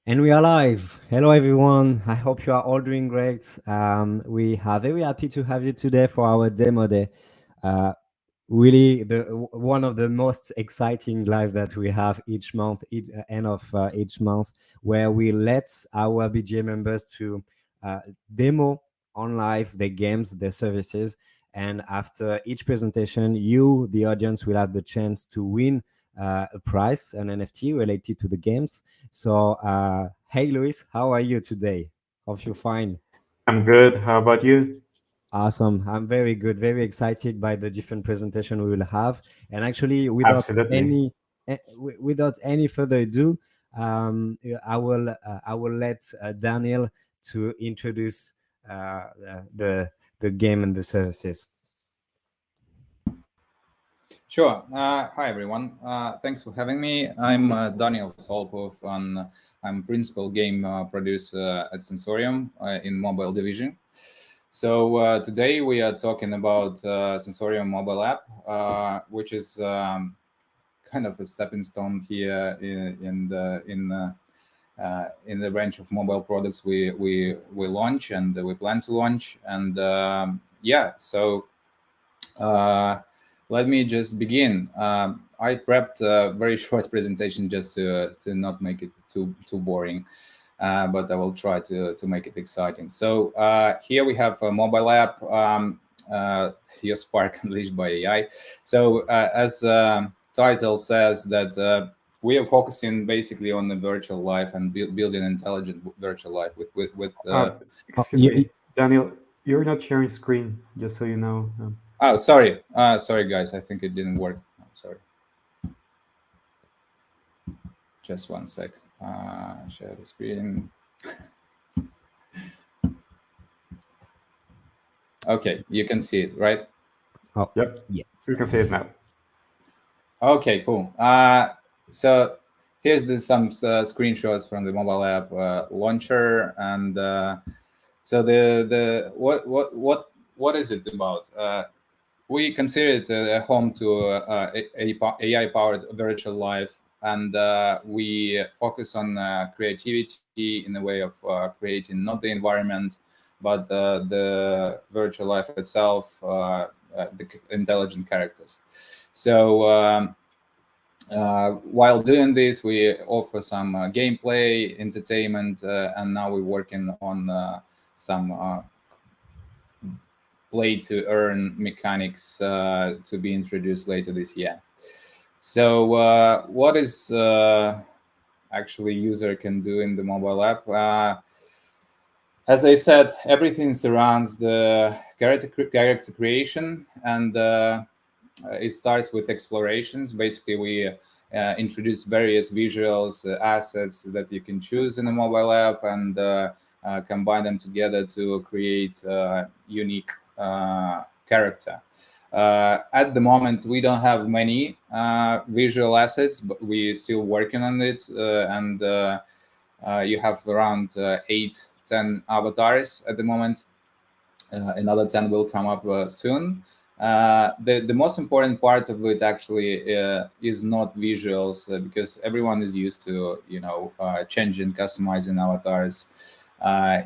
And we are live. Hello, everyone. I hope you are all doing great. We are very happy to have you today for our demo day. Uh, really, one of the most exciting live that we have each month, end of each month, where we let our BGA members to demo on live their games, their services, and after each presentation, you, the audience, will have the chance to win a prize, an NFT related to the games. So, hey, Luis, how are you today? Hope you're fine. I'm good. How about you? Awesome. I'm very good, very excited by the different presentation we will have. And actually, Absolutely. without any further ado, I will let Daniel to introduce the game and the services. Sure. Hi, everyone. Thanks for having me. I'm Daniel Solpov, and I'm principal game producer at Sensorium in mobile division. So today we are talking about Sensorium mobile app, which is kind of a stepping stone here in the range of mobile products we launch and we plan to launch. And yeah, so. Uh, Let me just begin. I prepped a very short presentation just to not make it too boring, but I will try to make it exciting. So here we have a mobile app, your Spark unleashed by AI. So as title says that we are focusing basically on the virtual life and building intelligent virtual life with Excuse You, me, Daniel. You're not sharing screen, just so you know. oh, sorry. Sorry, guys. I think it didn't work. Sorry. Just one sec. Share the screen. Okay, you can see it, right? oh, Yep, yeah. you can say it now. Okay, cool. So here's some screenshots from the mobile app launcher, and so the what is it about? We consider it a home to AI-powered virtual life, and we focus on creativity in a way of creating not the environment, but the virtual life itself, the intelligent characters. So while doing this, we offer some gameplay, entertainment, and now we're working on some play to earn mechanics to be introduced later this year. So what is actually user can do in the mobile app? As I said, everything surrounds the character creation, and it starts with explorations. Basically, we introduce various visuals, assets that you can choose in the mobile app, and combine them together to create unique character. At the moment, we don't have many visual assets, but we're still working on it. And you have around 8-10 avatars at the moment. Another 10 will come up soon. The most important part of it actually is not visuals, because everyone is used to changing, customizing avatars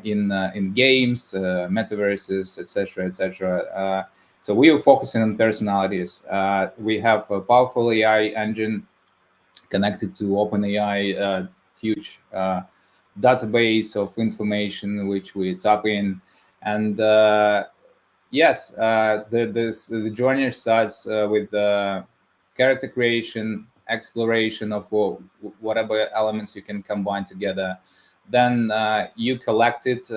in games, metaverses, etc., etc. So we are focusing on personalities. We have a powerful AI engine connected to OpenAI, huge database of information which we tap in, and yes, the journey starts with character creation, exploration of whatever elements you can combine together. Then you collect it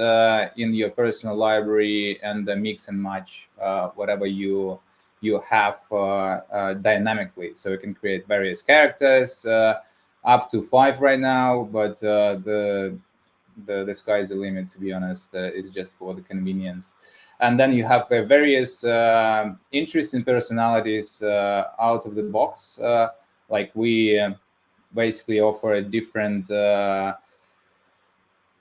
in your personal library and mix and match whatever you have dynamically. So you can create various characters, up to 5 right now, but the sky's the limit. To be honest, it's just for the convenience. And then you have various interesting personalities out of the box. Like we basically offer a different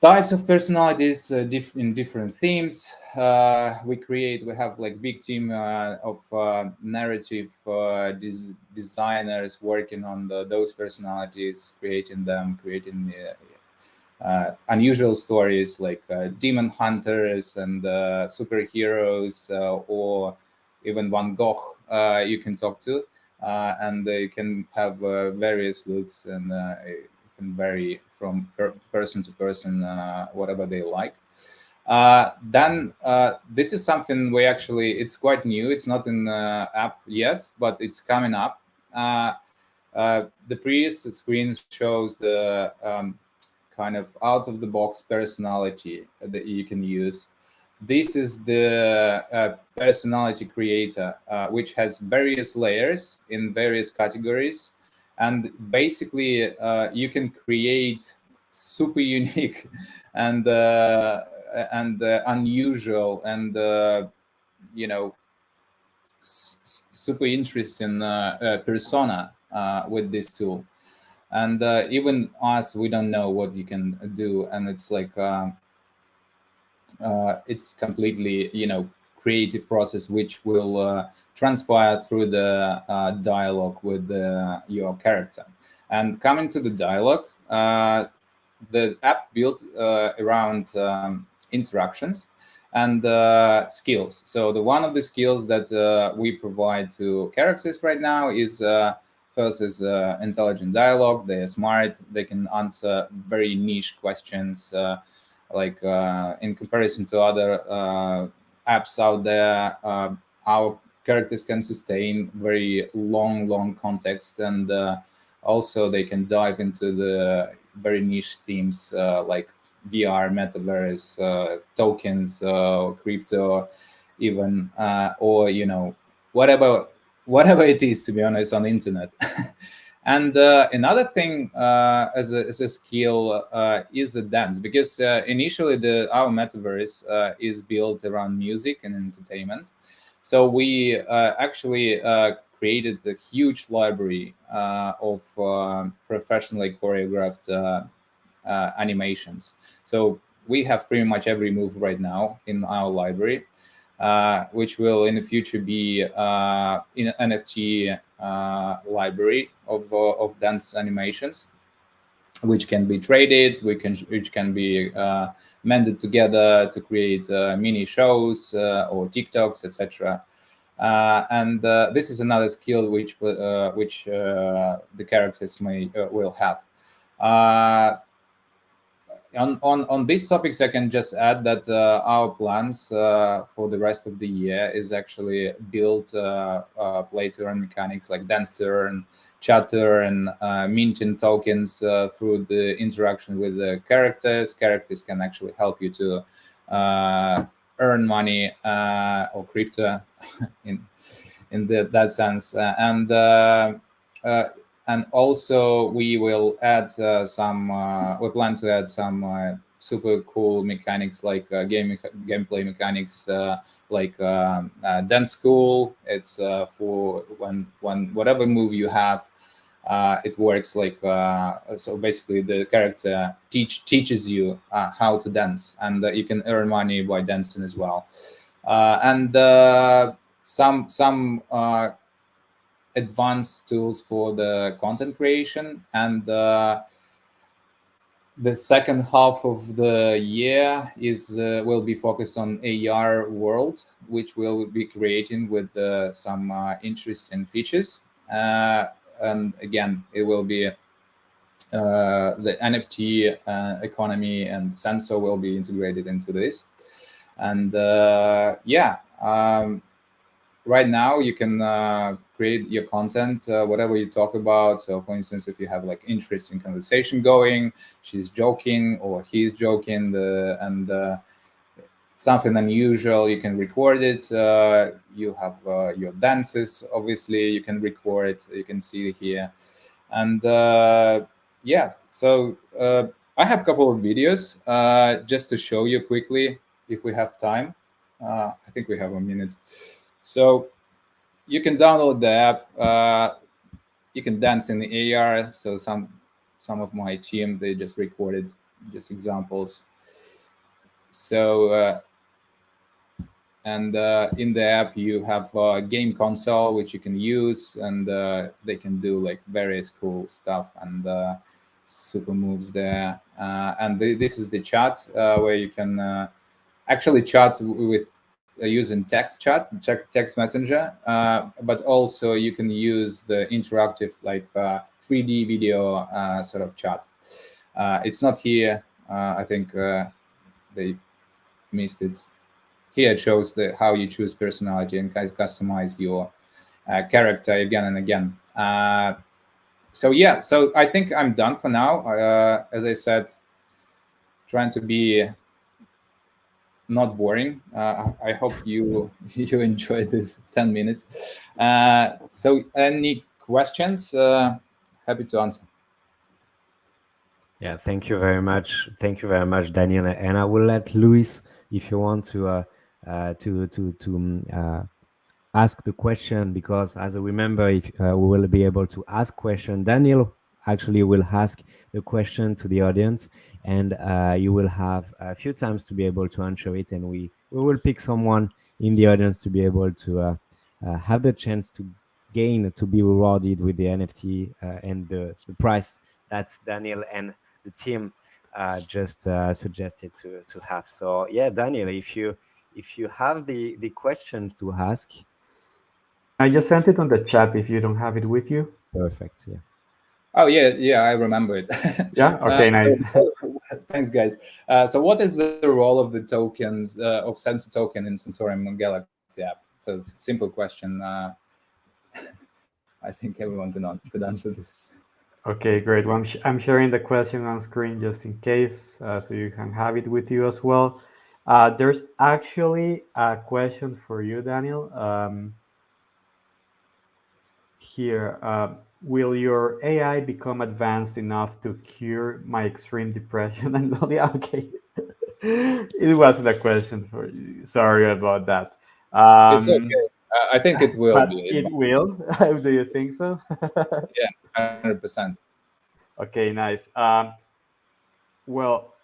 types of personalities in different themes. We have like big team of narrative designers working on those personalities, creating them, creating unusual stories like demon hunters and superheroes, or even Van Gogh you can talk to, and they can have various looks, and it can vary from person to person, whatever they like. Then this is something we actually, it's quite new. It's not in the app yet, but it's coming up. The previous screen shows the kind of out of the box personality that you can use. This is the personality creator, which has various layers in various categories. And basically, you can create super unique and unusual and super interesting persona with this tool. And even us, we don't know what you can do, and it's like it's completely creative process which will transpire through the dialogue with your character. And coming to the dialogue, the app built around interactions and skills. So the one of the skills that we provide to characters right now is first is intelligent dialogue. They are smart. They can answer very niche questions, like in comparison to other apps out there. Our characters can sustain very long context, and also they can dive into the very niche themes like VR, metaverse, tokens, crypto, even, or whatever it is, to be honest, on the internet. And another thing as a skill is a dance, because initially our metaverse is built around music and entertainment. So we actually created a huge library of professionally choreographed animations. So we have pretty much every move right now in our library, which will in the future be in an NFT library of dance animations, which can be traded, which can be mended together to create mini shows or TikToks, etc. And this is another skill which the characters will have. On these topics, I can just add that our plans for the rest of the year is actually build play to earn mechanics like dance to earn, chat to earn, minting tokens through the interaction with the characters. Characters can actually help you to earn money or crypto in that sense, and also we will add we plan to add some super cool mechanics like gameplay mechanics, like dance school. It's for when whatever move you have, it works like so basically the character teaches you how to dance, and you can earn money by dancing as well. And some advanced tools for the content creation. And the second half of the year is will be focused on AR world, which we'll be creating with some interesting features. And again, it will be the NFT economy and sensor will be integrated into this. And right now you can create your content, whatever you talk about. So for instance, if you have like interesting conversation going, she's joking or he's joking, and something unusual, you can record it. You have your dances, obviously you can record it, you can see it here. And so I have a couple of videos just to show you quickly if we have time. I think we have a minute. So you can download the app. You can dance in the AR. So some of my team, they just recorded just examples. So and in the app you have a game console which you can use, and they can do like various cool stuff. And super moves there. And this is the chat where you can actually chat with using text chat, text messenger, but also you can use the interactive like 3D video sort of chat. It's not here. I think they missed it. Here it shows how you choose personality and customize your character again and again. So yeah, so I think I'm done for now. As I said, trying to be not boring. I hope you you enjoyed this 10 minutes. So any questions? Happy to answer. Yeah, thank you very much. Thank you very much, Daniel. And I will let Luis, if you want to ask the question, because as I remember, if we will be able to ask question, Daniel actually will ask the question to the audience, and you will have a few times to be able to answer it, and we will pick someone in the audience to be able to have the chance to be rewarded with the NFT and the price that Daniel and the team just suggested to have. So yeah, Daniel, if you have the questions to ask. I just sent it on the chat if you don't have it with you. Perfect. Yeah. Oh yeah, I remember it. Yeah. Okay. Nice. Thanks, guys. So what is the role of the tokens of sensor token in Sensorium Galaxy app? So it's a simple question. I think everyone could answer this. Okay, great. Well, I'm sharing the question on screen just in case, so you can have it with you as well. There's actually a question for you, Daniel. Here, will your AI become advanced enough to cure my extreme depression? And yeah, okay, it wasn't a question for you. Sorry about that. It's okay. Um, I think it will but be it advanced. will. Do you think so? Yeah, 100%. Okay, nice. Well,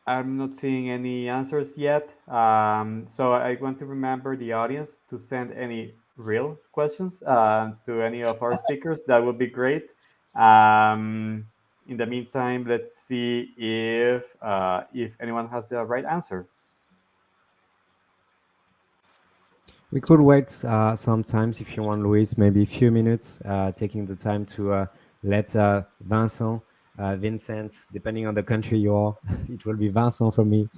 I'm not seeing any answers yet. So I want to remember the audience to send any real questions to any of our speakers. That would be great. In the meantime, let's see if anyone has the right answer. We could wait sometimes if you want, Luis, maybe a few minutes, taking the time to let Vincent, depending on the country you are, it will be Vincent for me,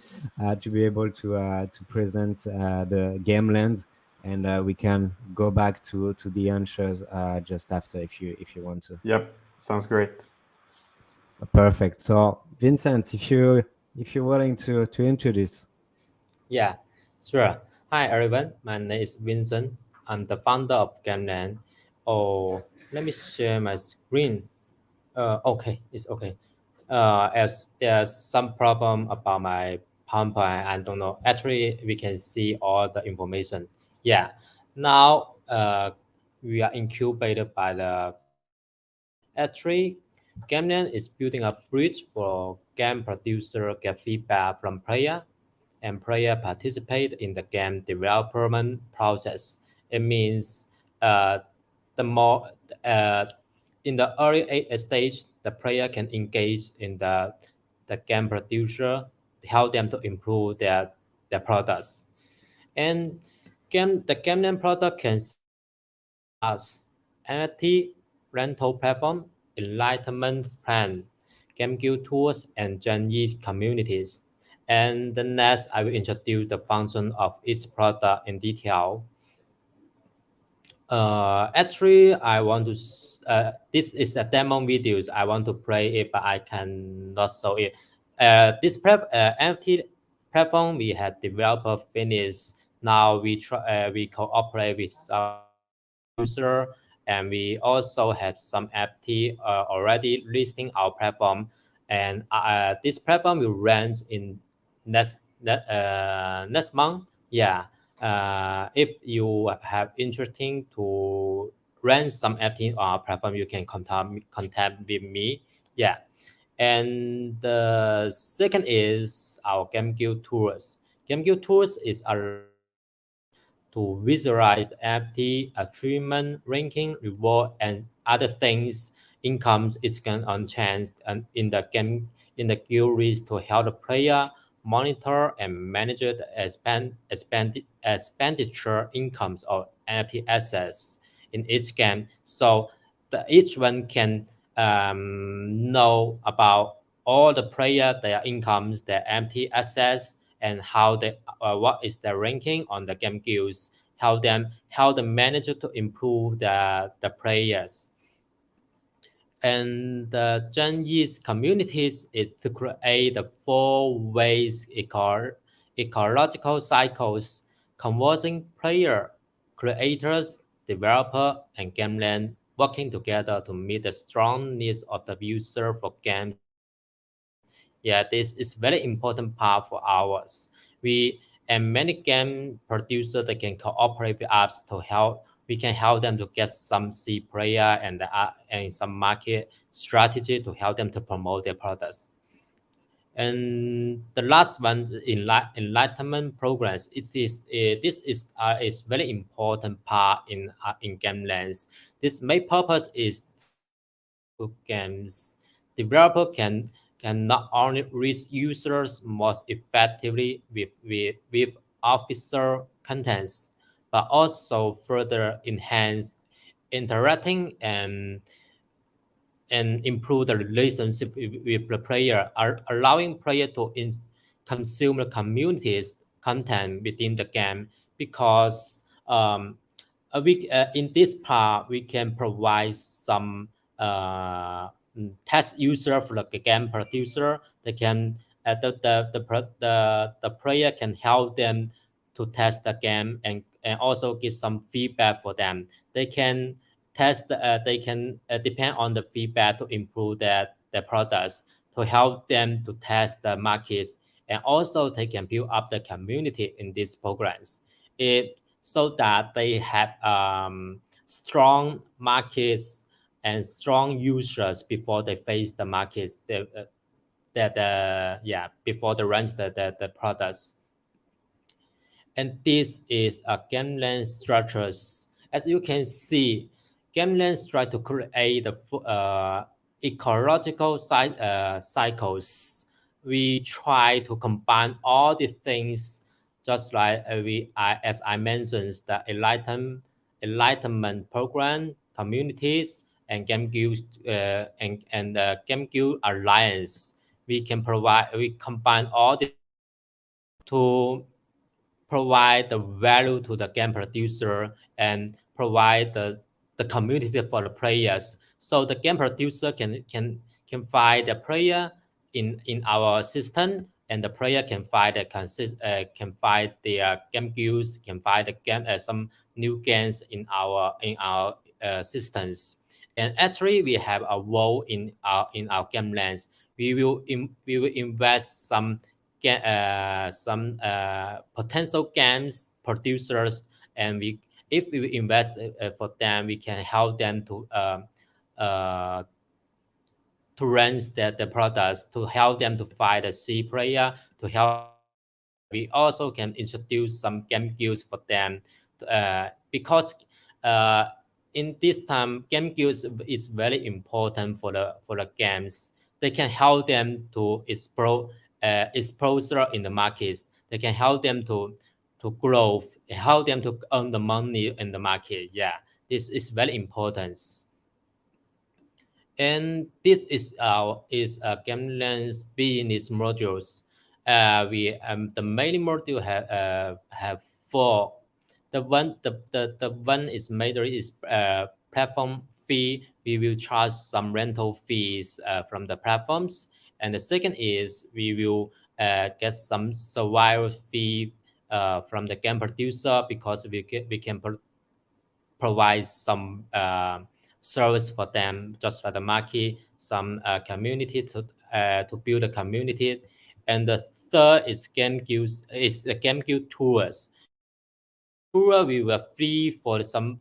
to be able to present the game land, and we can go back to the answers just after if you want to. Yep, sounds great. Perfect. So, Vincent, if you're willing to introduce. Yeah, sure. Hi everyone, my name is Vincent. I'm the founder of GameLand. Oh, let me share my screen. Okay, it's okay. As there's some problem about my PowerPoint, I don't know. Actually, we can see all the information. Yeah, now we are incubated by the GameLand. Actually, GameLand is building a bridge for game producer get feedback from player and player participate in the game development process. It means uh, the more uh, in the stage, the player can engage in the game producer to help them to improve their products. And the game name product can see as NFT rental platform, enlightenment plan, game guild tools, and Gen Z communities. And the next, I will introduce the function of each product in detail. Actually, I want to. This is a demo videos. I want to play it, but I cannot show it. NFT platform we have developer finished. Now we cooperate with some user, and we also have some FT already listing our platform. And this platform will range in next month. Yeah, if you have interesting to run some FT on our platform, you can contact with me. Yeah. And the second is our Game Guild Tours. Game Guild Tours is allow user to visualize the FT achievement, ranking, reward, and other things incomes is can unchanged and in the game in the guilds to help the player monitor and manage the expenditure incomes of NFT assets in each game. So each one can know about all the player, their incomes, their empty assets, and how they what is their ranking on the game guilds. How the manager to improve the players. And the Chinese communities is to create the four ways ecological cycles, conversing player, creators, developer, and gameland working together to meet the strong needs of the user for games developers. Yeah, this is very important part for ours. We and many game producers they can cooperate with us to help. We can help them to get some C player and some market strategy to help them to promote their products. And the last one, enlightenment programs. This is very important part in Gamelands. This main purpose is to games. Developer can not only reach users most effectively with officer contents, but also further enhance interacting and improve the relationship with the player, allowing player to consume the community's content within the game because in this part we can provide some test user for the game producer. They can the player can help them to test the game and also give some feedback for them. They can they can depend on the feedback to improve their products, to help them to test the markets, and also they can build up the community in these programs it so that they have strong markets and strong users before they face the markets before they launch the products. And this is a gameland structures. As you can see, gamelands try to create the ecological cycles. We try to combine all the things, just like as I mentioned, the enlightenment program, communities, and game guild and game guild alliance. We combine all the things to provide the value to the game producer and provide the community for the players. So the game producer can find the player in our system, and the player can find can find their game guilds, can find the game some new games in our systems. And actually, we have a role in our game lands. We will invest some potential games producers, and we if we invest for them, we can help them uh, to range the products, to help them to find a C player, to help them we also can introduce some game guilds for them because in this time game guilds is very important for the games. They can help them to explore exposure in the markets. They can help them to grow, help them to earn the money in the market. Yeah, this is very important. And this is a Gameland's business modules. We the main module have four. The one is major is platform fee. We will charge some rental fees from the platforms, and the second is we will get some survival fee from the game producer because we can provide some service for them, just like the market, some community to build a community. And the third is the game guild tours. The tour we were free for some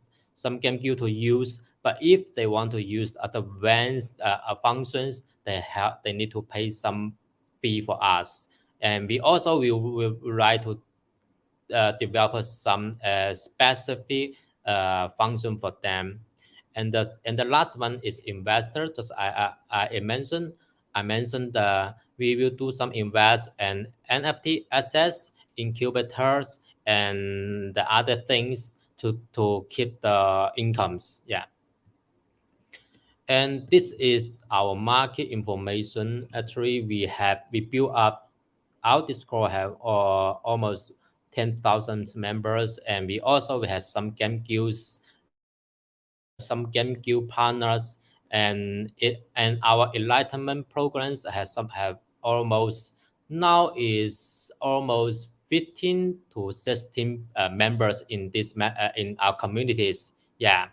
game guild to use, but if they want to use advanced functions, they need to pay some fee for us. And we also will write to develop some specific function for them. And the last one is investor. Just I mentioned the we will do some invest and NFT assets, incubators, and the other things to keep the incomes. Yeah. And this is our market information. Actually, we built up our Discord have almost 10,000 members, and we have some game guilds, some game guild partners, and our enlightenment programs have almost now is almost 15 to 16 members in in our communities. Yeah.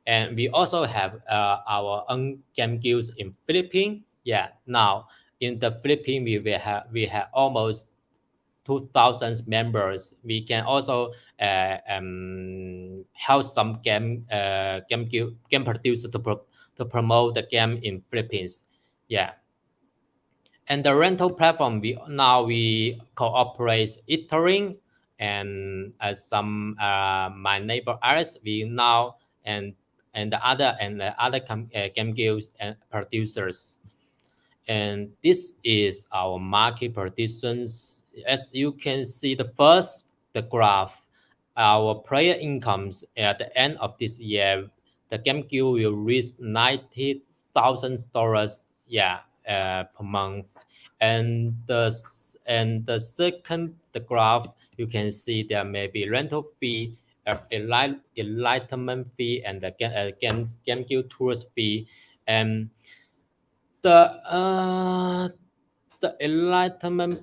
And we also have our own game guilds in Philippines. Yeah. Now in the Philippines we have almost 2,000 members. We can also help some game producer to promote the game in Philippines. Yeah. And the rental platform we cooperate Ethereum and some my neighbor Aris we now and the other game guilds and producers. And this is our market predictions. As you can see, the graph, our player incomes at the end of this year, the game guild will reach $90,000, yeah, per month. And the second the graph, you can see there may be rental fee, enlightenment fee, and the game guild tours fee. And the uh, the enlightenment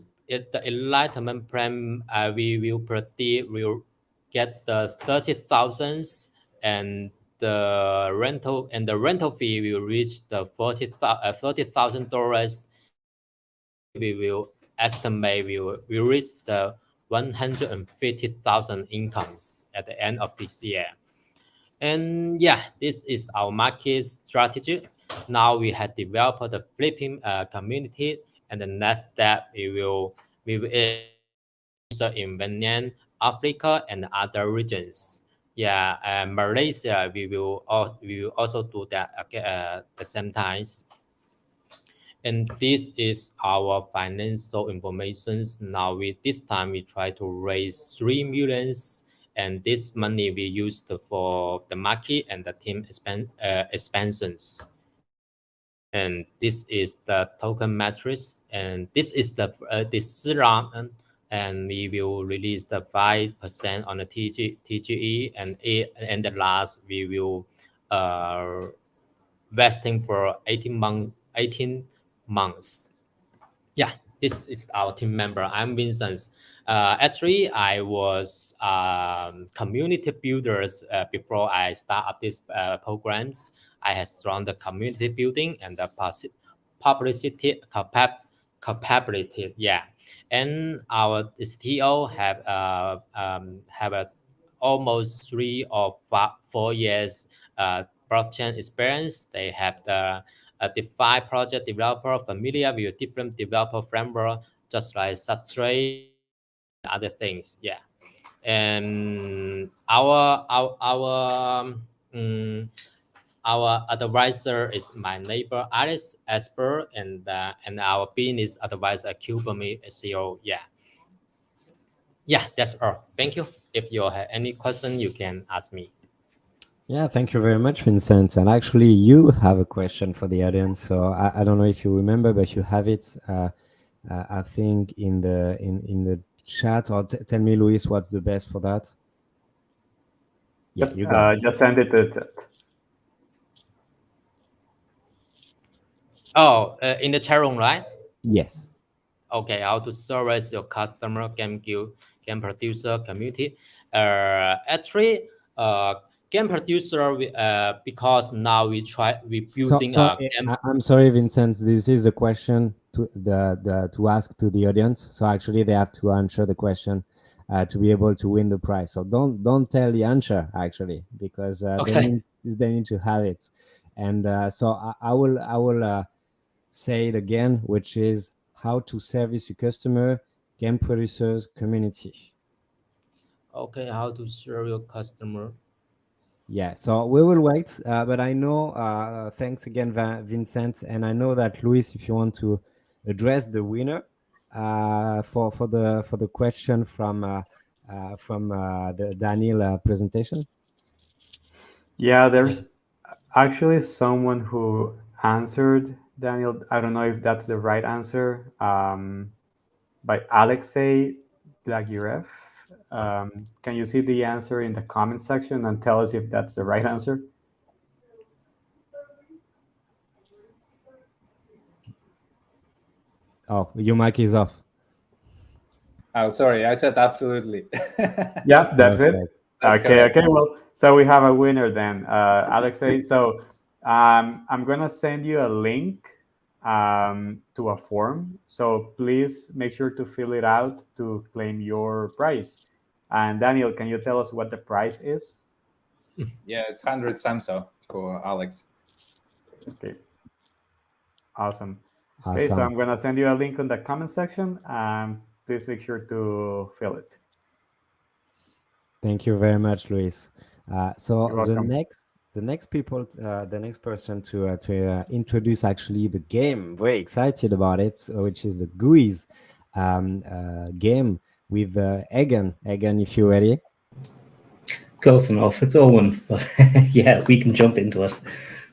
plan we will predict will get the 30,000, and the rental fee will reach the $30,000, and the game guild we will estimate will reach the 150,000 incomes at the end of this year. And yeah, this is our market strategy. Now we have developed the flipping community, and the next step we will user in Vietnam, Africa, and other regions. Yeah, Malaysia we will also do that at the same time. And this is our financial informations. Now this time we try to raise 3 millions, and this money we used for the market and the team expansions. And this is the token matrix, and this is this round, and we will release the 5% on the TGE, and the last we will vesting for 18 months. Yeah, this is our team member. I'm Vincent. Actually, I was community builders before I start up these programs. I had strong the community building and the publicity capability. Yeah, and our STO have almost 3 or 4 years blockchain experience. They have the DeFi project developer familiar with different developer framework, just like Substrate and other things. Yeah, and our advisor is my neighbor Alice Esper, and our business advisor Kubami CEO. Yeah, that's all. Thank you. If you have any question, you can ask me. Yeah, thank you very much, Vincent. And actually, you have a question for the audience. So I don't know if you remember, but you have it. I think in the chat. Or tell me, Luis, what's the best for that? Yeah, Yep, you got it. just send it to the chat. Oh, in the chat room, right? Yes. Okay, how to service your customer, game guild, game producer community. Actually, game producer, because now we building So a game. I'm sorry, Vincent. This is a question to ask to the audience. So actually, they have to answer the question to be able to win the prize. So don't tell the answer actually, because Okay. they need to have it. And so I will say it again, which is how to service your customer, game producers, community. Okay, how to serve your customer. Yeah, so we will wait, but I know, thanks again, Vincent, and I know that Luis, if you want to address the winner for the question from the Daniel presentation. Yeah, there's actually someone who answered, Daniel. I don't know if that's the right answer. By Alexei Blagirev. Can you see the answer in the comment section and tell us if that's the right answer? Oh, your mic is off. Oh, sorry, I said absolutely. Yeah, that's it. That's Okay, correct. okay. Well, so we have a winner then, Alexei. So I'm gonna send you a link to a form. So please make sure to fill it out to claim your prize. And Daniel, can you tell us what the prize is? Yeah, it's 100 Samso for Alex. Okay, awesome. Okay, so Awesome. I'm gonna send you a link on the comment section. Please make sure to fill it. Thank you very much, Luis. So You're welcome. the next person to introduce actually the game. Very excited about it, which is the GUIs game with Egan. Egan, if you're ready. Close enough. It's Owen, but yeah, we can jump into it.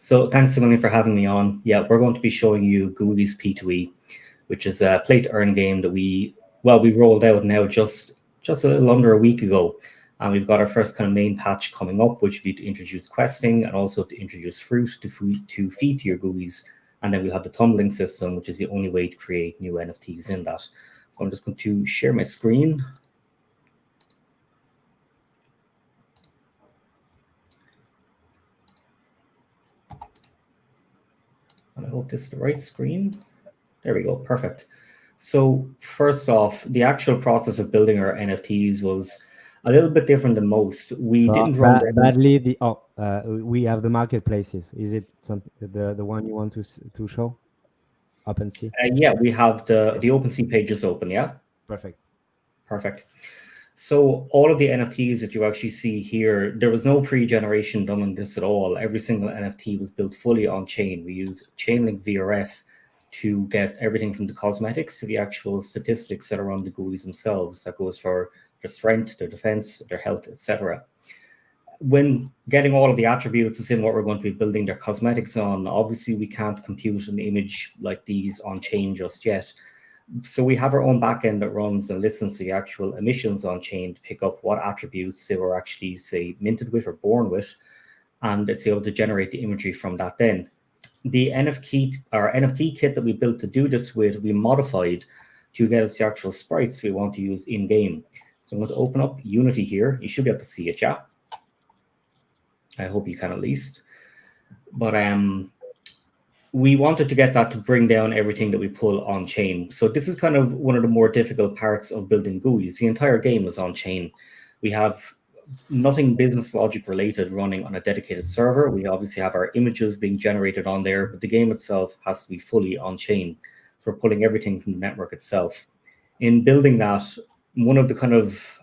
So thanks a million for having me on. Yeah, we're going to be showing you GUI's P2E, which is a play-to-earn game that we rolled out now just a little under a week ago. And we've got our first kind of main patch coming up, which will be to introduce questing and also to introduce fruit to feed to your GUIs. And then we'll have the tumbling system, which is the only way to create new NFTs in that. So I'm just going to share my screen. And I hope this is the right screen. There we go, perfect. So first off, the actual process of building our NFTs was a little bit different than most. We didn't run badly. We have the marketplaces. Is it something the one you want to show? OpenSea. Yeah, we have the OpenSea pages open. Yeah, perfect. So all of the NFTs that you actually see here, there was no pre-generation done on this at all. Every single NFT was built fully on chain. We use Chainlink VRF to get everything from the cosmetics to the actual statistics that are on the GUIs themselves. That goes for their strength, their defense, their health, etc. When getting all of the attributes is in what we're going to be building their cosmetics on, obviously we can't compute an image like these on chain just yet. So we have our own backend that runs and listens to the actual emissions on chain to pick up what attributes they were actually, say, minted with or born with, and it's able to generate the imagery from that then. The NFT kit that we built to do this with, we modified to get us the actual sprites we want to use in-game. So I'm going to open up Unity here. You should be able to see it, yeah? I hope you can at least. But we wanted to get that to bring down everything that we pull on chain. So this is kind of one of the more difficult parts of building GUIs. The entire game is on chain. We have nothing business logic related running on a dedicated server. We obviously have our images being generated on there, but the game itself has to be fully on chain. So we're pulling everything from the network itself. In building that, one of the kind of,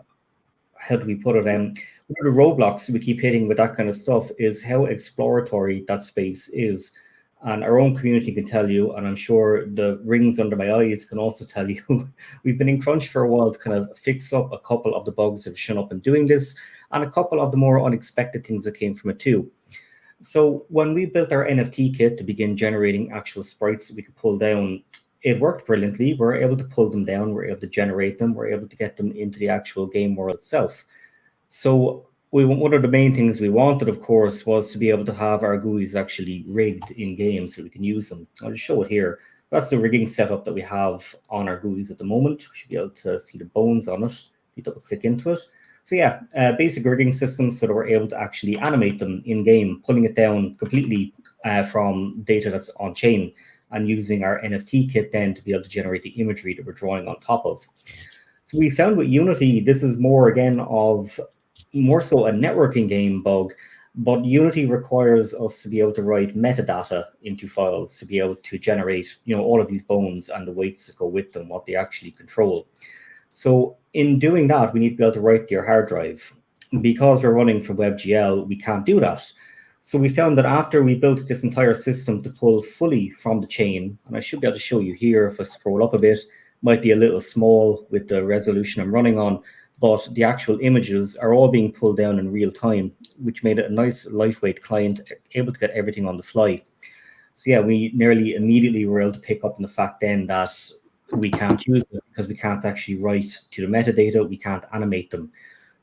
how do we put it? One of the roadblocks we keep hitting with that kind of stuff is how exploratory that space is. And our own community can tell you, and I'm sure the rings under my eyes can also tell you, we've been in crunch for a while to kind of fix up a couple of the bugs that have shown up in doing this, and a couple of the more unexpected things that came from it too. So when we built our NFT kit to begin generating actual sprites that we could pull down, it worked brilliantly. We're able to pull them down, we're able to generate them, we're able to get them into the actual game world itself. So one of the main things we wanted, of course, was to be able to have our GUIs actually rigged in game so we can use them. I'll just show it here. That's the rigging setup that we have on our GUIs at the moment. We should be able to see the bones on it if you double click into it. So yeah, basic rigging system so that we're able to actually animate them in game, pulling it down completely from data that's on chain and using our NFT kit then to be able to generate the imagery that we're drawing on top of. So we found with Unity, this is more again of more so a networking game bug, but Unity requires us to be able to write metadata into files to be able to generate, all of these bones and the weights that go with them, what they actually control. So in doing that, we need to be able to write to your hard drive. because we're running for WebGL, we can't do that. So we found that after we built this entire system to pull fully from the chain, and I should be able to show you here if I scroll up a bit, might be a little small with the resolution I'm running on, but the actual images are all being pulled down in real time, which made it a nice lightweight client, able to get everything on the fly. So yeah, we nearly immediately were able to pick up on the fact then that we can't use it because we can't actually write to the metadata, we can't animate them.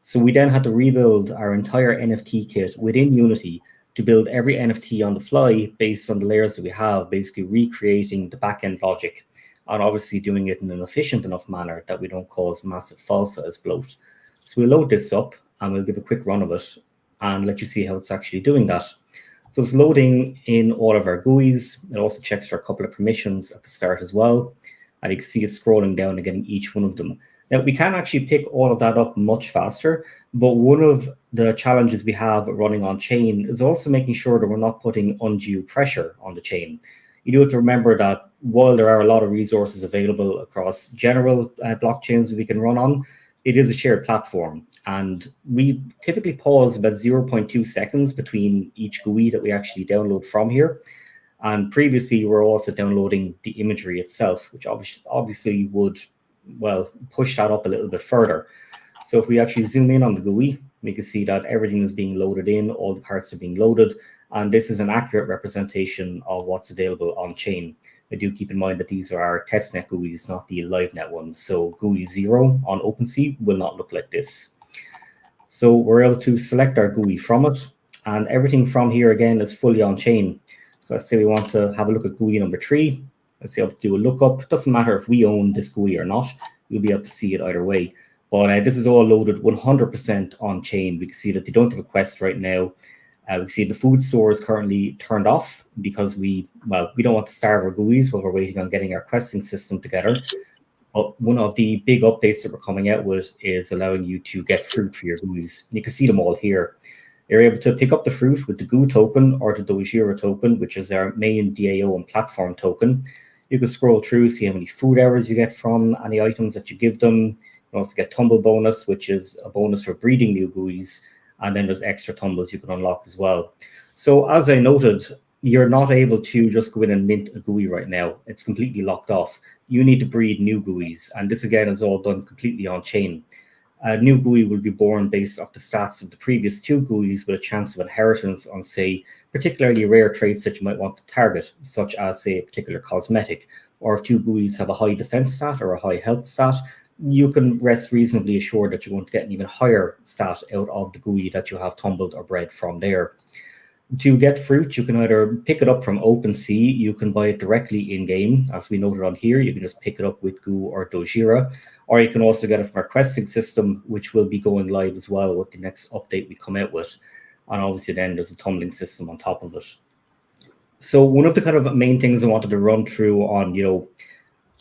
So we then had to rebuild our entire NFT kit within Unity to build every NFT on the fly based on the layers that we have, basically recreating the backend logic and obviously doing it in an efficient enough manner that we don't cause massive false size bloat. So we'll load this up and we'll give a quick run of it and let you see how it's actually doing that. So it's loading in all of our GUIs. It also checks for a couple of permissions at the start as well. And you can see it scrolling down and getting each one of them. Now, we can actually pick all of that up much faster, but one of the challenges we have running on chain is also making sure that we're not putting undue pressure on the chain. You do have to remember that while there are a lot of resources available across general blockchains we can run on, it is a shared platform. And we typically pause about 0.2 seconds between each GUI that we actually download from here. And previously, we're also downloading the imagery itself, which obviously would, well, push that up a little bit further. So if we actually zoom in on the GUI, we can see that everything is being loaded in, all the parts are being loaded, and this is an accurate representation of what's available on chain. I do keep in mind that these are our testnet GUIs, not the livenet ones. So GUI 0 on OpenSea will not look like this. So we're able to select our GUI from it, and everything from here again is fully on chain. So let's say we want to have a look at GUI number 3. Let's be able to do a lookup. It doesn't matter if we own this GUI or not. You'll be able to see it either way. But this is all loaded 100% on chain. We can see that they don't have a quest right now. We can see the food store is currently turned off because we don't want to starve our GUIs while we're waiting on getting our questing system together. But one of the big updates that we're coming out with is allowing you to get fruit for your GUIs. You can see them all here. You're able to pick up the fruit with the GUI token or the Dojira token, which is our main DAO and platform token. You can scroll through, see how many food hours you get from any items that you give them. You can also get tumble bonus, which is a bonus for breeding new GUIs. And then there's extra tumbles you can unlock as well. So as I noted, you're not able to just go in and mint a GUI right now. It's completely locked off. You need to breed new GUIs. And this, again, is all done completely on chain. A new GUI will be born based off the stats of the previous 2 GUIs with a chance of inheritance on, say, particularly rare traits that you might want to target, such as, say, a particular cosmetic. Or if 2 GUIs have a high defense stat or a high health stat, you can rest reasonably assured that you're going to get an even higher stat out of the GUI that you have tumbled or bred from there. To get fruit, you can either pick it up from OpenSea, you can buy it directly in-game. As we noted on here, you can just pick it up with GUI or Dojira, or you can also get it from our questing system, which will be going live as well with the next update we come out with. And obviously then there's a tumbling system on top of it. So one of the kind of main things I wanted to run through on,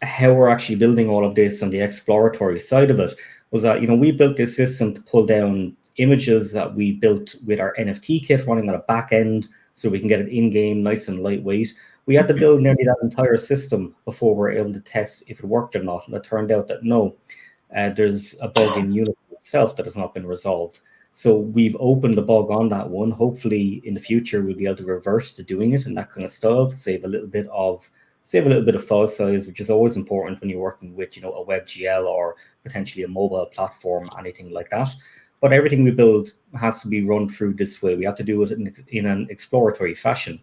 how we're actually building all of this on the exploratory side of it was that, we built this system to pull down images that we built with our NFT kit running on a back end so we can get it in-game nice and lightweight. We had to build nearly that entire system before we're able to test if it worked or not. And it turned out that no, there's a bug in Unity itself that has not been resolved. So we've opened the bug on that one. Hopefully in the future, we'll be able to reverse to doing it in that kind of style to save a little bit of file size, which is always important when you're working with, a WebGL or potentially a mobile platform, anything like that. But everything we build has to be run through this way. We have to do it in an exploratory fashion.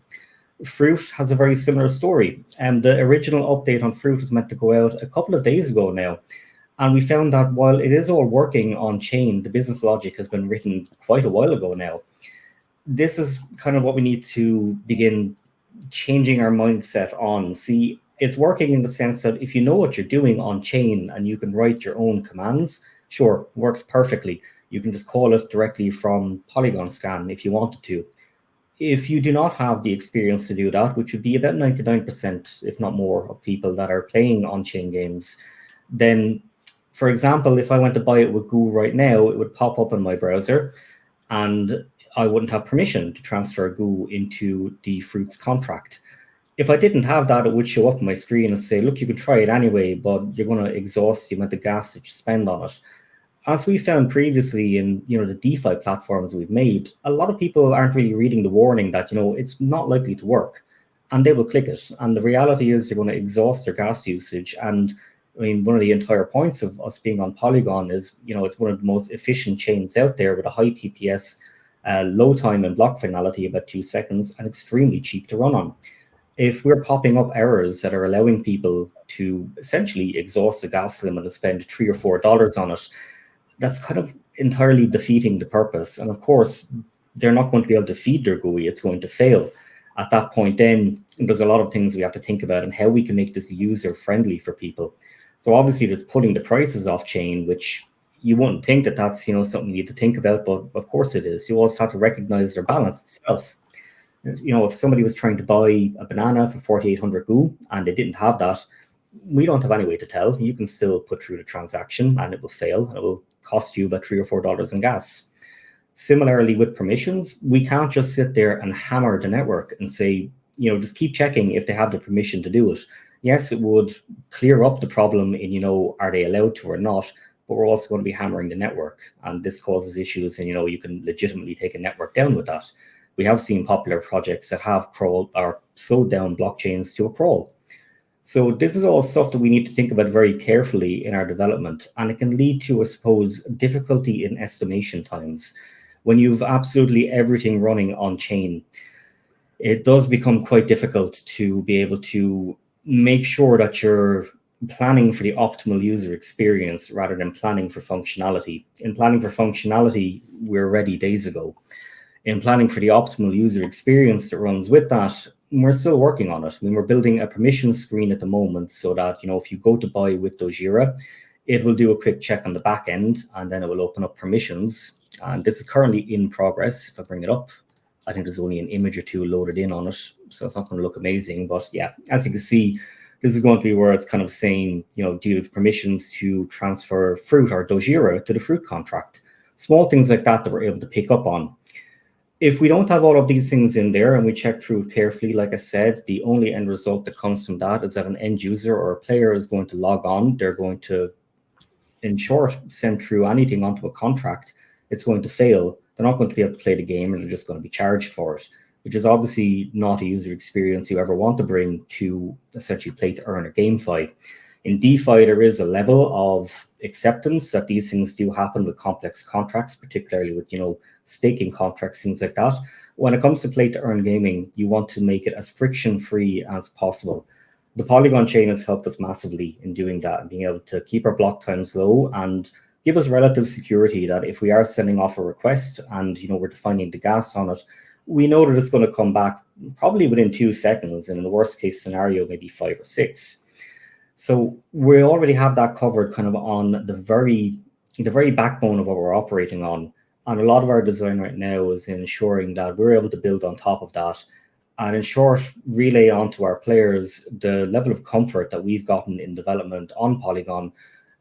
Fruit has a very similar story. And the original update on Fruit was meant to go out a couple of days ago now. And we found that while it is all working on chain, the business logic has been written quite a while ago now. This is kind of what we need to begin changing our mindset on. See, it's working in the sense that if you know what you're doing on chain and you can write your own commands, sure, works perfectly. You can just call it directly from Polygon Scan if you wanted to. If you do not have the experience to do that, which would be about 99%, if not more, of people that are playing on-chain games, then, for example, if I went to buy it with GUI right now, it would pop up in my browser and I wouldn't have permission to transfer GUI into the Fruits contract. If I didn't have that, it would show up on my screen and say, look, you can try it anyway, but you're going to exhaust the amount of gas that you spend on it. As we found previously in the DeFi platforms we've made, a lot of people aren't really reading the warning that it's not likely to work, and they will click it. And the reality is they're going to exhaust their gas usage. And I mean, one of the entire points of us being on Polygon is it's one of the most efficient chains out there with a high TPS, low time and block finality, about 2 seconds, and extremely cheap to run on. If we're popping up errors that are allowing people to essentially exhaust the gas limit and spend $3 or $4 on it, that's kind of entirely defeating the purpose. And of course, they're not going to be able to feed their GUI. It's going to fail. At that point, then there's a lot of things we have to think about and how we can make this user friendly for people. So obviously, there's putting the prices off chain, which you wouldn't think that that's something you have to think about, but of course it is. You also have to recognize their balance itself. If somebody was trying to buy a banana for 4,800 GU and they didn't have that, we don't have any way to tell. You can still put through the transaction and it will fail, and it will cost you about $3 or $4 in gas. Similarly, with permissions, we can't just sit there and hammer the network and say, just keep checking if they have the permission to do it. Yes, it would clear up the problem in, are they allowed to or not, but we're also going to be hammering the network, and this causes issues, and, you can legitimately take a network down with that. We have seen popular projects that have crawled or slowed down blockchains to a crawl. So this is all stuff that we need to think about very carefully in our development, and it can lead to, I suppose, difficulty in estimation times. When you've absolutely everything running on chain, it does become quite difficult to be able to make sure that you're planning for the optimal user experience rather than planning for functionality. In planning for functionality, we're ready days ago. In planning for the optimal user experience that runs with that, we're still working on it. I mean, we're building a permission screen at the moment so that, if you go to buy with Dojira, it will do a quick check on the back end, and then it will open up permissions. And this is currently in progress. If I bring it up, I think there's only an image or two loaded in on it, so it's not going to look amazing. But yeah, as you can see, this is going to be where it's kind of saying, do you have permissions to transfer fruit or Dojira to the fruit contract? Small things like that we're able to pick up on. If we don't have all of these things in there and we check through it carefully, like I said, the only end result that comes from that is that an end user or a player is going to log on. They're going to, in short, send through anything onto a contract. It's going to fail. They're not going to be able to play the game, and they're just going to be charged for it, which is obviously not a user experience you ever want to bring to essentially play to earn or GameFi. In DeFi, there is a level of acceptance that these things do happen with complex contracts, particularly with, staking contracts, things like that. When it comes to play to earn gaming, you want to make it as friction-free as possible. The Polygon chain has helped us massively in doing that and being able to keep our block times low and give us relative security that if we are sending off a request and, we're defining the gas on it, we know that it's going to come back probably within 2 seconds, and in the worst case scenario, maybe 5 or 6. So we already have that covered kind of on the very backbone of what we're operating on. And a lot of our design right now is ensuring that we're able to build on top of that and, in short, relay onto our players the level of comfort that we've gotten in development on Polygon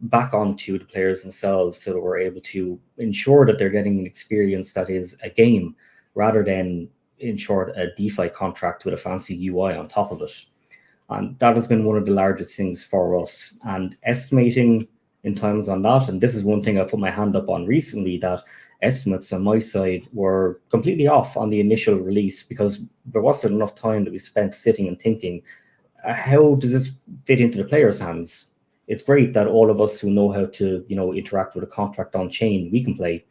back onto the players themselves, so that we're able to ensure that they're getting an experience that is a game rather than, in short, a DeFi contract with a fancy UI on top of it. And that has been one of the largest things for us. And estimating in times on that, and this is one thing I put my hand up on recently, that estimates on my side were completely off on the initial release because there wasn't enough time that we spent sitting and thinking, how does this fit into the players' hands? It's great that all of us who know how to, interact with a contract on chain, we can play.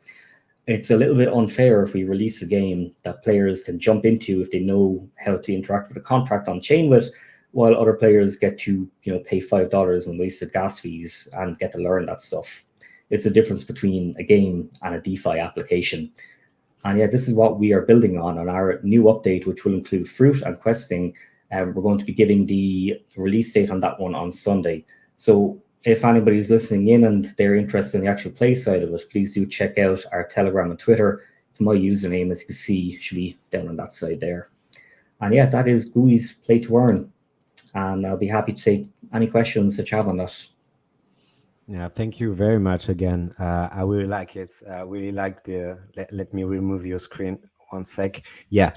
It's a little bit unfair if we release a game that players can jump into if they know how to interact with a contract on chain with, while other players get to, pay $5 in wasted gas fees and get to learn that stuff. It's a difference between a game and a DeFi application. And yeah, this is what we are building on our new update, which will include fruit and questing. We're going to be giving the release date on that one on Sunday. So if anybody's listening in and they're interested in the actual play side of it, please do check out our Telegram and Twitter. It's my username, as you can see, should be down on that side there. And yeah, that is GUI's Play to Earn. And I'll be happy to take any questions that you have on that. Yeah, thank you very much again. I really like it. I really like the, let me remove your screen 1 sec. Yeah,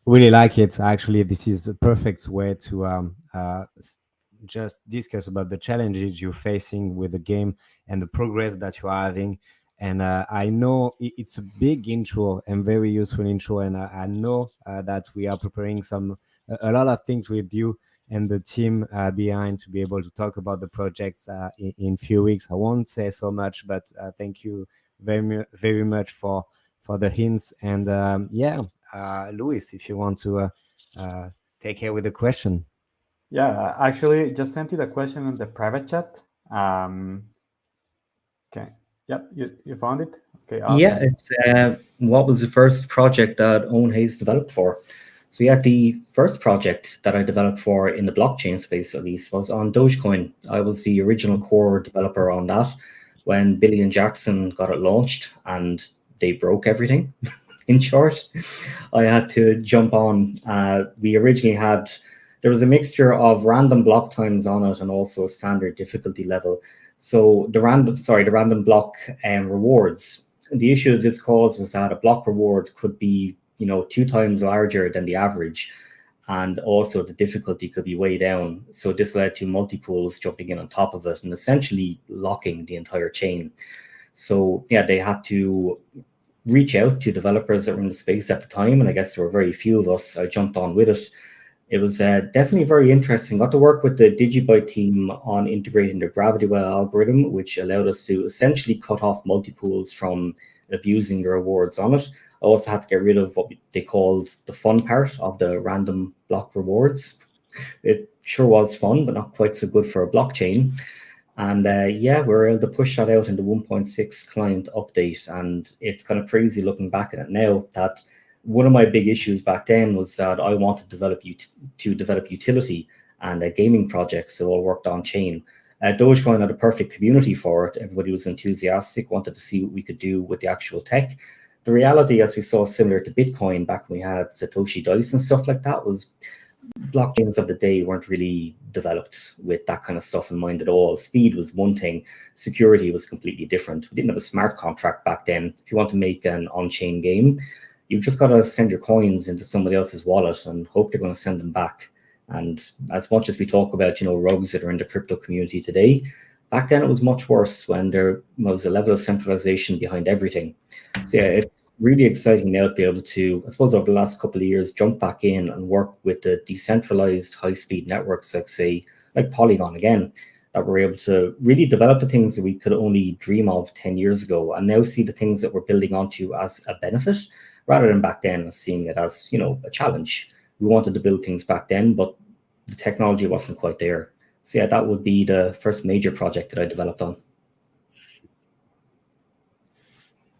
really like it. Actually, this is a perfect way to just discuss about the challenges you're facing with the game and the progress that you are having. And I know it's a big intro and very useful intro, and I know that we are preparing a lot of things with you and the team behind to be able to talk about the projects in few weeks. I won't say so much, but thank you very much for the hints. And yeah, Luis, if you want to take care with the question. Yeah, actually, just sent you the question in the private chat. Okay. Yep, you found it? Okay, awesome. Yeah, it's what was the first project that Owen Hayes developed for? So yeah, the first project that I developed for in the blockchain space, at least, was on Dogecoin. I was the original core developer on that when Billy and Jackson got it launched, and they broke everything. In short, I had to jump on. We originally there was a mixture of random block times on it and also a standard difficulty level. So the random block rewards. The issue that this caused was that a block reward could be 2 times larger than the average, and also the difficulty could be way down. So this led to multi-pools jumping in on top of it and essentially locking the entire chain. So yeah, they had to reach out to developers that were in the space at the time, and I guess there were very few of us. I jumped on with it. It was definitely very interesting. Got to work with the Digibyte team on integrating the gravity well algorithm, which allowed us to essentially cut off multi-pools from abusing the rewards on it. I also had to get rid of what they called the fun part of the random block rewards. It sure was fun, but not quite so good for a blockchain. And yeah, we were able to push that out in the 1.6 client update. And it's kind of crazy looking back at it now that one of my big issues back then was that I wanted to develop utility and gaming projects that all worked on chain. Dogecoin had a perfect community for it. Everybody was enthusiastic, wanted to see what we could do with the actual tech. The reality, as we saw similar to Bitcoin back when we had Satoshi Dice and stuff like that, was blockchains of the day weren't really developed with that kind of stuff in mind at all. Speed was one thing, security was completely different. We didn't have a smart contract back then. If you want to make an on-chain game, you've just got to send your coins into somebody else's wallet and hope they're going to send them back. And as much as we talk about, rogues that are in the crypto community today, back then it was much worse when there was a level of centralization behind everything. So yeah, it's really exciting now to be able to, I suppose, over the last couple of years, jump back in and work with the decentralized high-speed networks, like Polygon again, that we're able to really develop the things that we could only dream of 10 years ago, and now see the things that we're building onto as a benefit, rather than back then seeing it as, a challenge. We wanted to build things back then, but the technology wasn't quite there. So yeah, that would be the first major project that I developed on.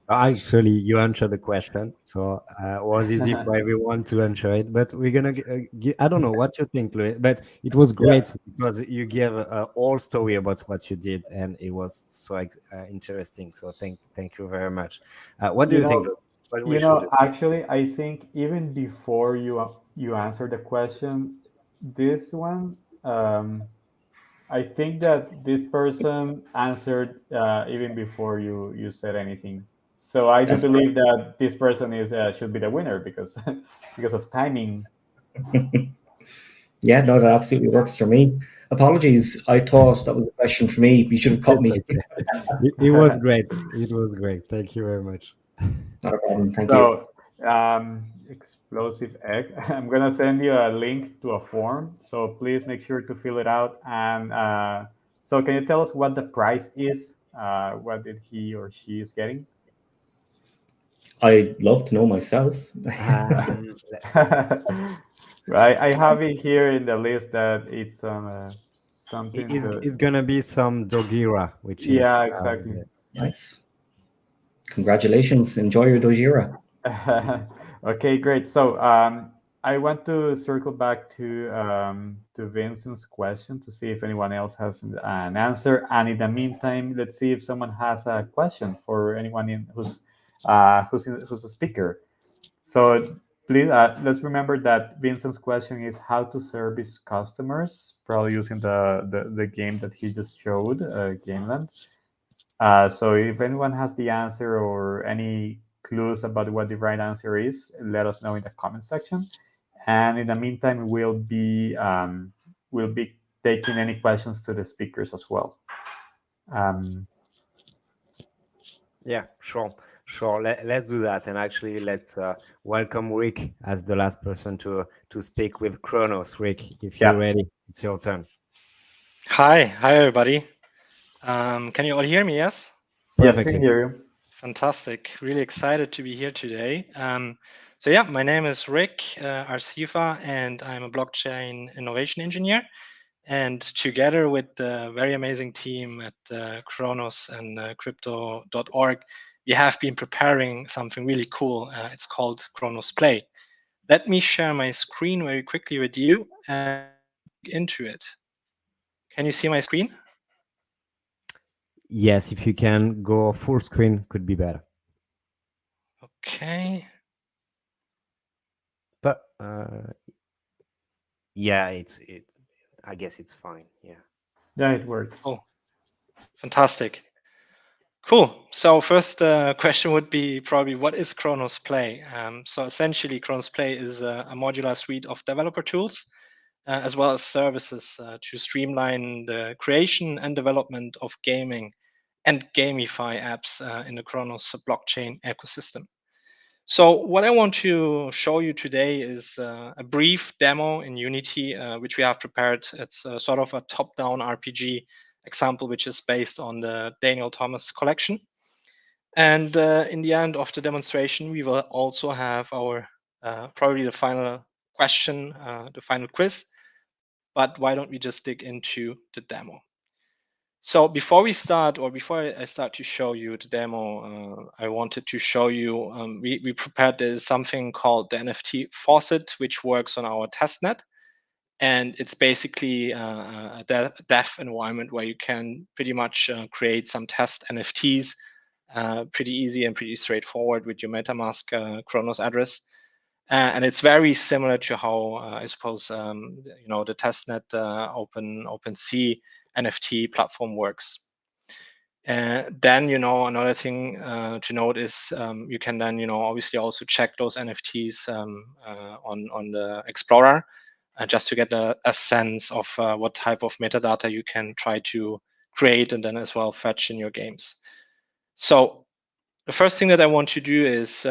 Actually, you answered the question, so it was easy for everyone to answer it. But we're gonna, I don't know what you think, Louis, but it was great because you gave a whole story about what you did, and it was so interesting. So thank you very much. What do you think? What we should do? Actually, I think even before you answer the question, this one, I think that this person answered even before you said anything. So I do believe that this person should be the winner because because of timing. Yeah, no, that absolutely works for me. Apologies, I thought that was a question for me. You should have cut me. It was great. It was great. Thank you very much. Not a problem. Thank you. Explosive egg. I'm gonna send you a link to a form, so please make sure to fill it out. And so, can you tell us what the price is? What did he or she is getting? I'd love to know myself. Right, I have it here in the list that it's something. It's gonna be some Dogira, which is exactly. Nice. Congratulations. Enjoy your Dogira. Okay, great. So I want to circle back to Vincent's question to see if anyone else has an answer. And in the meantime, let's see if someone has a question for anyone who's a speaker. So please, let's remember that Vincent's question is how to service customers, probably using the game that he just showed, Gameland. So if anyone has the answer or any clues about what the right answer is, let us know in the comment section. And in the meantime, we'll be taking any questions to the speakers as well. Yeah, sure. Let's do that, and actually let's welcome Rick as the last person to speak with Chronos. Rick, if you're ready, it's your turn. Hi everybody. Can you all hear me? Yes. Yes, we can hear you. Fantastic. Really excited to be here today. So yeah, my name is Rick Arsifa, and I'm a blockchain innovation engineer. And together with the very amazing team at Chronos and crypto.org, we have been preparing something really cool. It's called Chronos Play. Let me share my screen very quickly with you and into it. Can you see my screen? Yes, if you can go full screen, could be better. Okay. But yeah, I guess it's fine. Yeah, it works. Oh, fantastic. Cool. So first question would be probably, what is Chronos Play? So essentially, Chronos Play is a modular suite of developer tools, as well as services to streamline the creation and development of gaming and gamify apps in the Chronos blockchain ecosystem. So what I want to show you today is a brief demo in Unity, which we have prepared. It's sort of a top-down RPG example, which is based on the Daniel Thomas collection. And in the end of the demonstration, we will also have our probably the final question, the final quiz. But why don't we just dig into the demo? So before we start, or before I start to show you the demo, I wanted to show you, we prepared something called the Nft Faucet, which works on our testnet. And it's basically a dev environment where you can pretty much create some test NFTs pretty easy and pretty straightforward with your MetaMask Chronos address. And it's very similar to how I suppose the testnet OpenSea NFT platform works. Then another thing to note is you can then obviously also check those NFTs on the Explorer just to get a sense of what type of metadata you can try to create and then as well fetch in your games. So the first thing that I want to do is,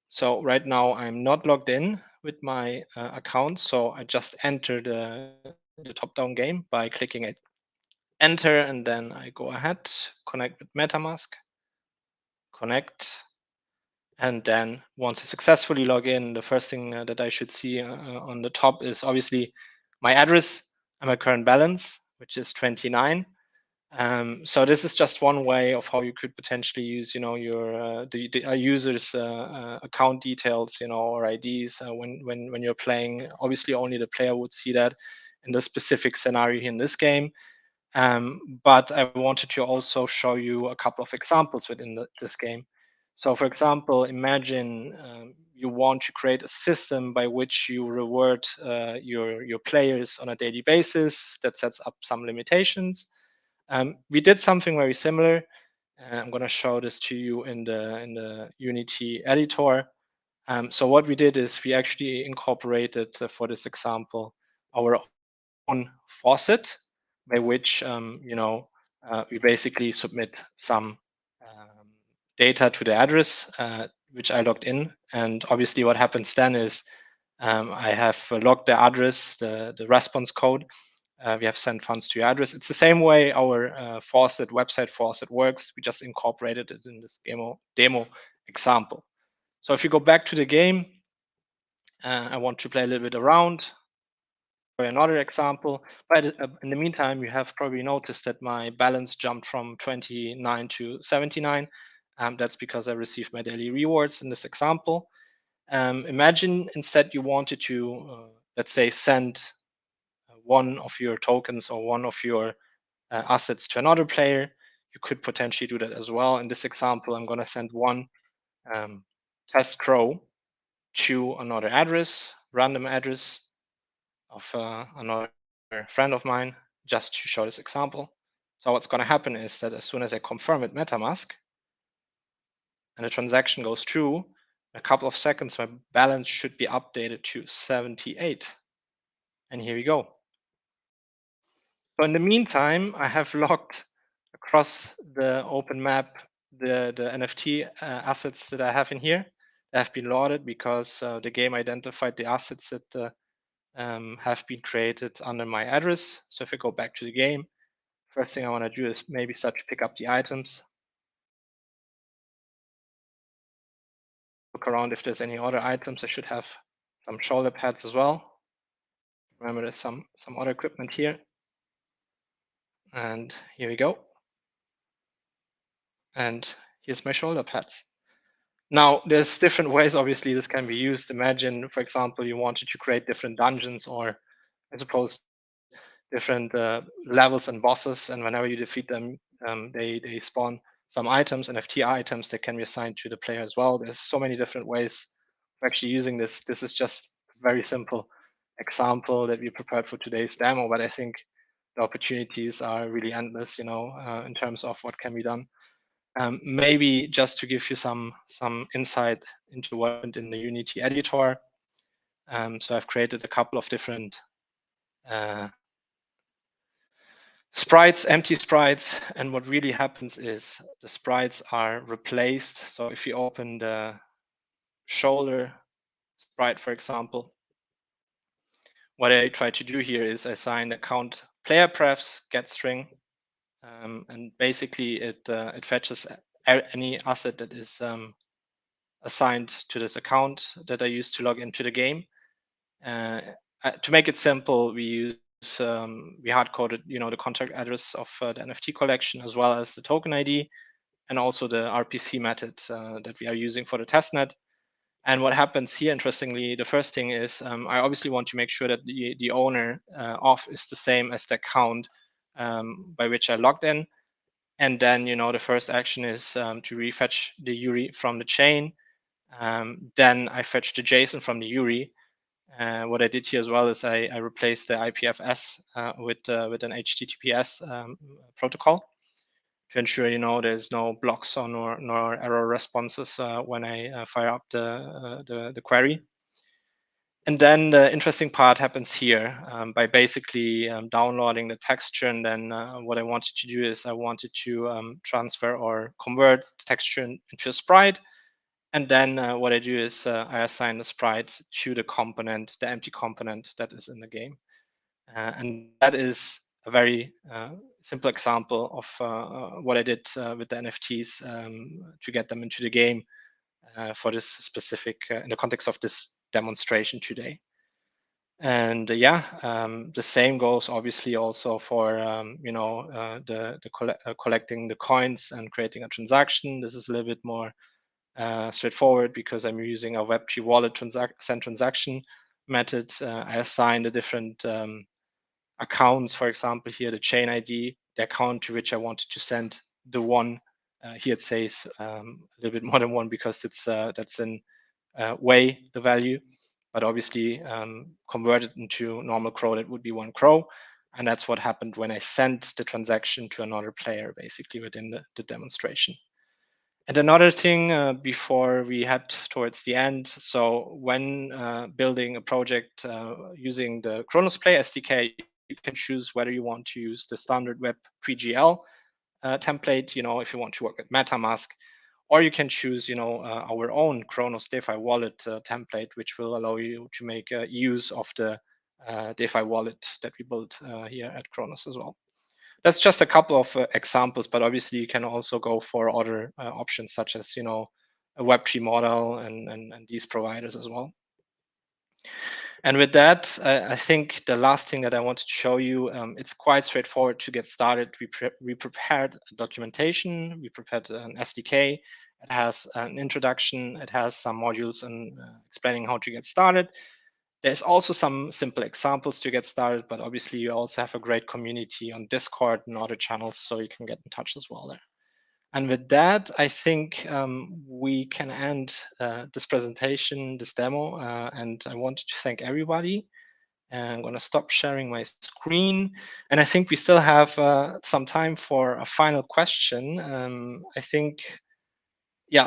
so right now I'm not logged in with my account, so I just enter the top-down game by clicking it enter, and then I go ahead, connect with MetaMask, connect, and then once I successfully log in, the first thing that I should see on the top is obviously my address and my current balance, which is 29. So this is just one way of how you could potentially use, your the user's account details, or IDs when you're playing. Obviously, only the player would see that in the specific scenario here in this game. But I wanted to also show you a couple of examples within this game. So, for example, imagine you want to create a system by which you reward your players on a daily basis that sets up some limitations. We did something very similar. I'm going to show this to you in the Unity editor. So what we did is we actually incorporated for this example our own faucet, by which we basically submit some data to the address which I logged in, and obviously what happens then is I have logged the address, the response code. We have sent funds to your address. It's the same way our faucet website faucet works. We just incorporated it in this demo example. So if you go back to the game, I want to play a little bit around for another example. But in the meantime, you have probably noticed that my balance jumped from 29 to 79. That's because I received my daily rewards in this example. Imagine instead you wanted to, let's say, send one of your tokens or one of your assets to another player. You could potentially do that as well. In this example, I'm going to send one test crow to another address, random address of another friend of mine, just to show this example. So what's going to happen is that as soon as I confirm with MetaMask and the transaction goes through, in a couple of seconds, my balance should be updated to 78. And here we go. So in the meantime, I have logged across the open map the NFT assets that I have in here. They have been loaded because the game identified the assets that have been created under my address. So if I go back to the game, first thing I want to do is maybe start to pick up the items. Look around if there's any other items. I should have some shoulder pads as well. Remember, there's some other equipment here. And here we go. And here's my shoulder pads. Now, there's different ways, obviously, this can be used. Imagine, for example, you wanted to create different dungeons or, I suppose, different levels and bosses. And whenever you defeat them, they spawn some items, NFT items that can be assigned to the player as well. There's so many different ways of actually using this. This is just a very simple example that we prepared for today's demo, but I think the opportunities are really endless, in terms of what can be done. Maybe just to give you some insight into what happened in the Unity editor. So I've created a couple of different sprites, empty sprites, and what really happens is the sprites are replaced. So if you open the shoulder sprite, for example, what I try to do here is assign the count player prefs get string, and basically it fetches any asset that is assigned to this account that I use to log into the game. To make it simple, we hard-coded, the contract address of the NFT collection, as well as the token ID, and also the RPC method that we are using for the testnet. And what happens here, interestingly, the first thing is I obviously want to make sure that the owner of is the same as the account by which I logged in. And then, the first action is to refetch the URI from the chain. Then I fetch the JSON from the URI. What I did here as well is I replaced the IPFS with an HTTPS protocol to ensure there's no blocks or nor error responses when I fire up the query. And then the interesting part happens here by basically downloading the texture. And then what I wanted to do is I wanted to transfer or convert the texture into a sprite. And then what I do is I assign the sprite to the component, the empty component that is in the game. And that is a very simple example of what I did with the NFTs to get them into the game for this specific, in the context of this demonstration today. And the same goes obviously also for collecting the coins and creating a transaction. This is a little bit more straightforward because I'm using a Web3 wallet send transaction method. I assign the different accounts, for example, here the chain ID, the account to which I wanted to send the one. Here it says a little bit more than one because that's in way the value, but obviously converted into normal CRO, that would be one CRO. And that's what happened when I sent the transaction to another player, basically within the demonstration. And another thing before we head towards the end, so when building a project using the Chrono Play SDK, you can choose whether you want to use the standard web pre-GL template, if you want to work with MetaMask, or you can choose, our own Chronos DeFi wallet template, which will allow you to make use of the DeFi wallet that we built here at Chronos as well. That's just a couple of examples, but obviously you can also go for other options such as, a Web3 model and these providers as well. And with that, I think the last thing that I wanted to show you, it's quite straightforward to get started. We prepared documentation, we prepared an SDK. It has an introduction, it has some modules and explaining how to get started. There's also some simple examples to get started, but obviously you also have a great community on Discord and other channels, so you can get in touch as well there. And with that, I think we can end this presentation, this demo, and I wanted to thank everybody. And I'm going to stop sharing my screen. And I think we still have some time for a final question. I think,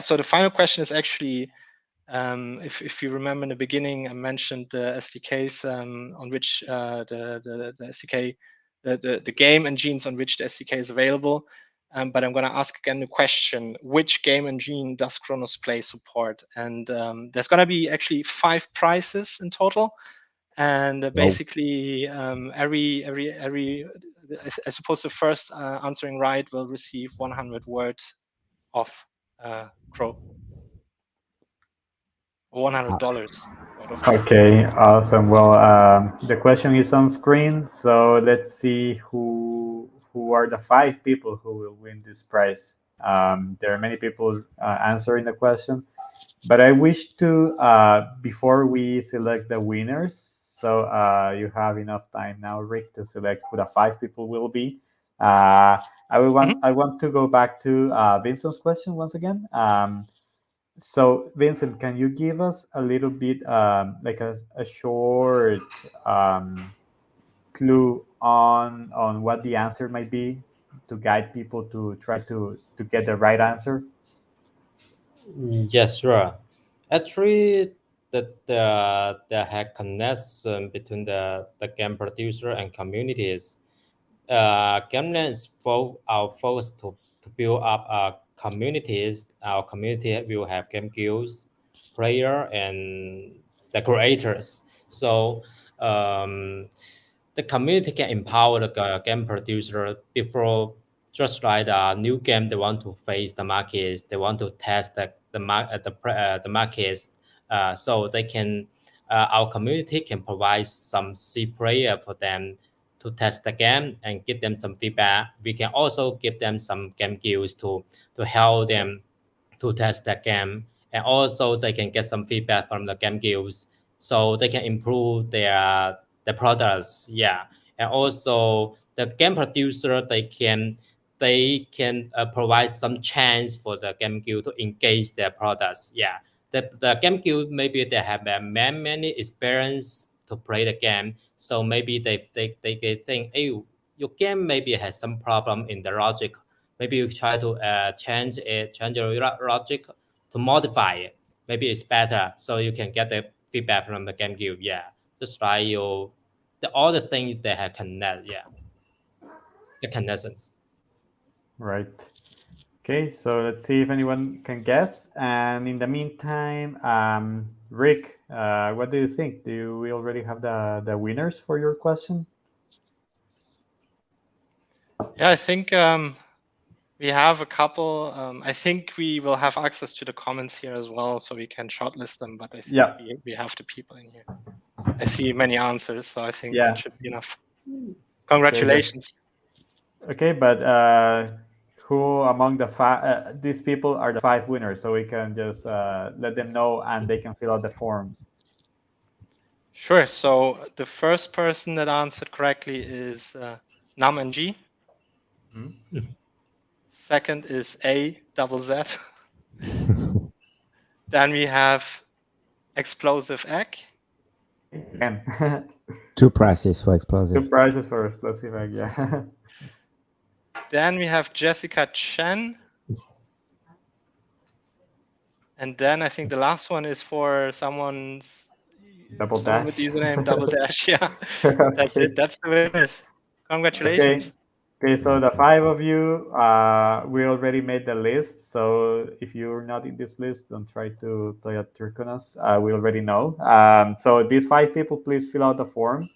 so the final question is actually, if you remember in the beginning, I mentioned the SDKs on which the SDK the game engines on which the SDK is available. But I'm going to ask again the question: which game engine does Chronos Play support? And there's going to be actually 5 prizes in total. And basically, I suppose the first answering right will receive 100 words of Crow. $100. Okay, awesome. Well, the question is on screen, so let's see who are the 5 people who will win this prize. There are many people answering the question, but I wish to before we select the winners. So you have enough time now, Rick, to select who the 5 people will be. I want to go back to Vincent's question once again. So, Vincent, can you give us a little bit, like a short clue on what the answer might be to guide people to try to get the right answer? Yes, sure. Actually, the hack connection between the game producer and communities. GameLand is our focus to build up communities. Our community will have game guilds, player, and the creators. So the community can empower the game producer before just like a new game. They want to face the markets. They want to test the markets. So they can. Our community can provide some C player for them to test the game and give them some feedback. We can also give them some game guides to help them to test the game, and also they can get some feedback from the game guilds so they can improve their products. Yeah, and also the game producer they can provide some chance for the game guild to engage their products. Yeah, the game guild maybe they have many experience to play the game, so maybe they think, hey, your game maybe has some problem in the logic. Maybe you try to change your logic to modify it. Maybe it's better, so you can get the feedback from the game guild. Yeah, just try all the things they have connect. Yeah, the connections. Right. Okay, so let's see if anyone can guess. And in the meantime, Rick, what do you think? Do we already have the winners for your question? Yeah, I think we have a couple. I think we will have access to the comments here as well, so we can shortlist them. But I think we have the people in here. I see many answers, so I think that should be enough. Congratulations. Okay, but who among the 5 these people are the 5 winners, so we can just let them know and they can fill out the form. Sure. So the first person that answered correctly is Nam and G. Second is A double Z. Then we have Explosive Egg. Again. 2 prizes for explosive. 2 prizes for explosive egg, yeah. Then we have Jessica Chen. And then I think the last one is for someone with the username Double Dash. Yeah, that's it. That's the winners. Congratulations. Okay, so the 5 of you, we already made the list. So if you're not in this list, don't try to play at Turconas. We already know. So these 5 people, please fill out the form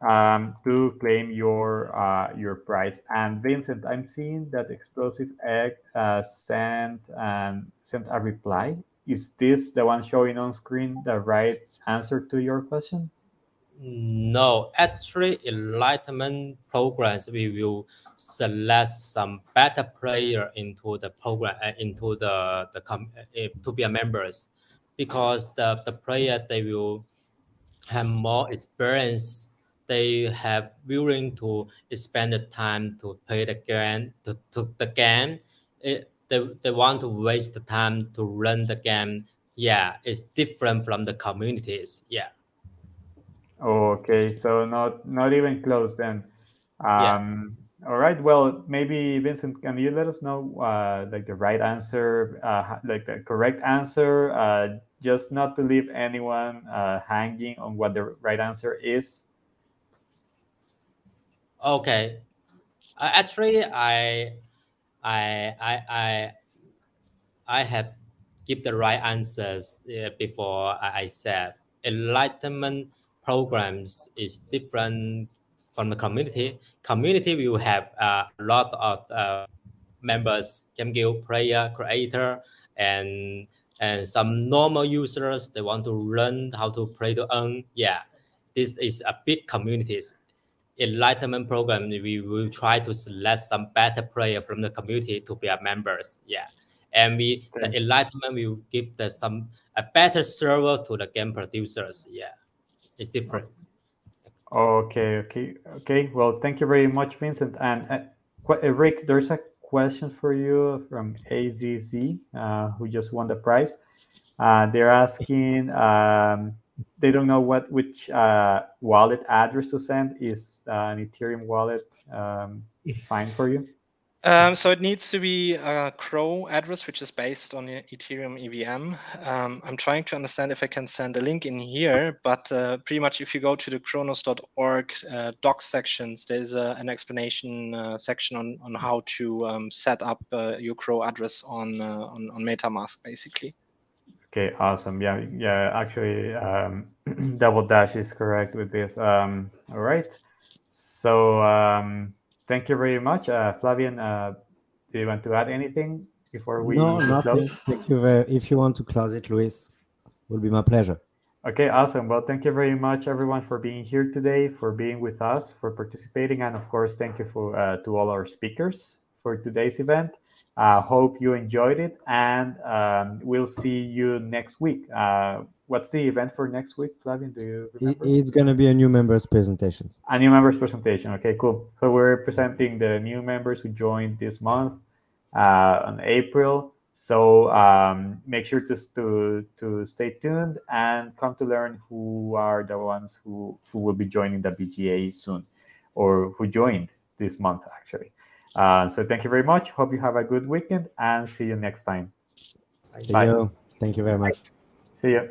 to claim your prize. And Vincent, I'm seeing that Explosive Egg sent a reply. Is this the one showing on screen the right answer to your question? No, actually, enlightenment programs we will select some better player into the program into to be a members, because the player they will have more experience. They have willing to spend the time to play the game to the game. They want to waste the time to learn the game. Yeah, it's different from the communities. Yeah. Okay, so not even close then. Yeah. All right. Well, maybe Vincent, can you let us know like the right answer, like the correct answer, just not to leave anyone hanging on what the right answer is? Okay. Actually, I have give the right answers before I said enlightenment programs is different from the community. Community will have a lot of members, game guild player, creator, and some normal users. They want to learn how to play to earn. Yeah, this is a big community. Enlightenment program, we will try to select some better player from the community to be our members. Yeah, and the enlightenment will give some a better server to the game producers. Yeah, it's different. Okay. Well, thank you very much, Vincent. And Rick, there's a question for you from AZZ, who just won the prize. They're asking, they don't know which wallet address to send. Is an Ethereum wallet fine for you? So it needs to be a Crow address, which is based on the Ethereum EVM. I'm trying to understand if I can send a link in here, but pretty much if you go to the chronos.org docs sections, there's an explanation section on how to set up your Crow address on MetaMask, basically. Okay, awesome. Yeah. Actually, Double Dash is correct with this. All right. So thank you very much, Flavian. Do you want to add anything before we nothing. close? Thank you very. If you want to close it, Luis, will be my pleasure. Okay, awesome. Well, thank you very much, everyone, for being here today, for being with us, for participating, and of course, thank you for to all our speakers for today's event. Hope you enjoyed it, and we'll see you next week. What's the event for next week, Flavian? Do you remember? It's going to be a new members presentations. A new members presentation. Okay, cool. So we're presenting the new members who joined this month on April. So make sure to stay tuned and come to learn who are the ones who will be joining the BGA soon, or who joined this month actually. So thank you very much. Hope you have a good weekend and see you next time. See you. Thank you very much. See you.